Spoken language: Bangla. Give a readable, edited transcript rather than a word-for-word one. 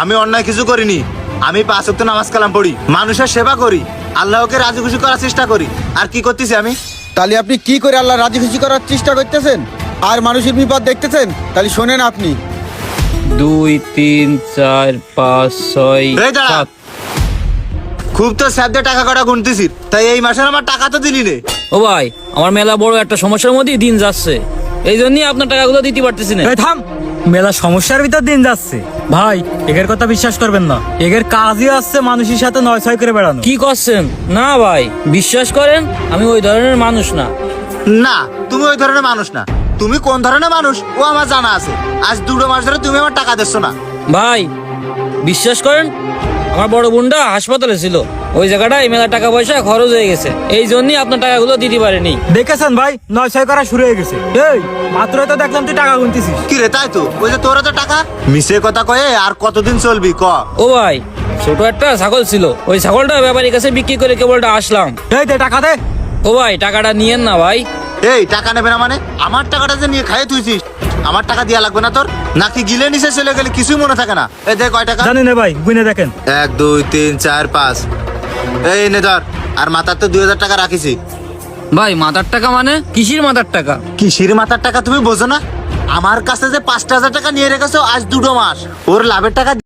আমি অন্যায় কিছু করিনি। আমি 5 ওয়াক্ত নামাজ কালাম পড়ি, মানুষের সেবা করি, আল্লাহকে রাজি খুশি করার চেষ্টা করি। আর কি করতেছি আমি? তাহলে আপনি কি করে আল্লাহ রাজি খুশি করার চেষ্টা করতেছেন আর মানুষের বিপদ দেখতেছেন? তাহলে শোনেন আপনি। 2 3 4 5 6 এই দাঁড়া। 7। খুব তো স্যাপদে টাকা কটা গুনতেছি, তাই এই মাসের আমার টাকা তো দিলি নে। ও ভাই, আমার মেলা বড় একটা সমস্যার মধ্যে দিন যাচ্ছে, এই জন্যই আপনার টাকাগুলো দিতে পারতেছি না। এই থাম, মেলা সমস্যার ভিতর দিন যাচ্ছে ভাই। এগের কথা বিশ্বাস করবেন না, এগের কাজই আসছে মানুষের সাথে 9-6 করে বেড়ানো। কি করছেন? না ভাই, বিশ্বাস করেন আমি ওই ধরনের মানুষ না। না, তুমি ওই ধরনের মানুষ না। তুমি কোন ধরনের মানুষ ও আমার জানা আছে। আজ 2 মাস ধরে তুমি আমার টাকা দিচ্ছ না। ভাই বিশ্বাস করেন, আমার বড় বোনটা হাসপাতালে ছিল, ওই জায়গাটায় মেলা টাকা পয়সা খরচ হয়ে গেছে, এই জন্যই আপনার টাকাগুলো দিতে পারেনি। দেখেছেন ভাই, 9-6 করা শুরু হয়ে গেছে। এই মাত্রই তো দেখলাম তুই টাকা গুনতেছিস। কি রে, তাই তো? ওই যে তোর তো টাকা মিশে কথা কয়ে আর কতদিন চলবি ক? ও ভাই, ছোট একটা ছাগল ছিল, ওই ছাগলটা ব্যাপারীর কাছে বিক্রি করে কেবলটা আসলাম। এই দে টাকা দে। ও ভাই, টাকাটা নিয়েন না ভাই। এই টাকা নেবে না মানে? আমার টাকাটা যে নিয়ে খাইয়ে তুইছিস, আমার টাকা দিয়া লাগবে না তোর? নাকি গিলে নিচে চলে গেলে কিছুই মনে থাকে না? এই দে কয় টাকা। জানি না ভাই, গুনে দেখেন। 1 2 3 4 5। এই নে ধর। আর মাথার তো 2000 টাকা রাখিছি। ভাই মাথার টাকা মানে? কিসির মাথার টাকা? কিসির মাথার টাকা তুমি বোঝো না? আমার কাছে যে 5000 টাকা নিয়ে রেখেছো আজ 2 মাস, ওর লাভের টাকা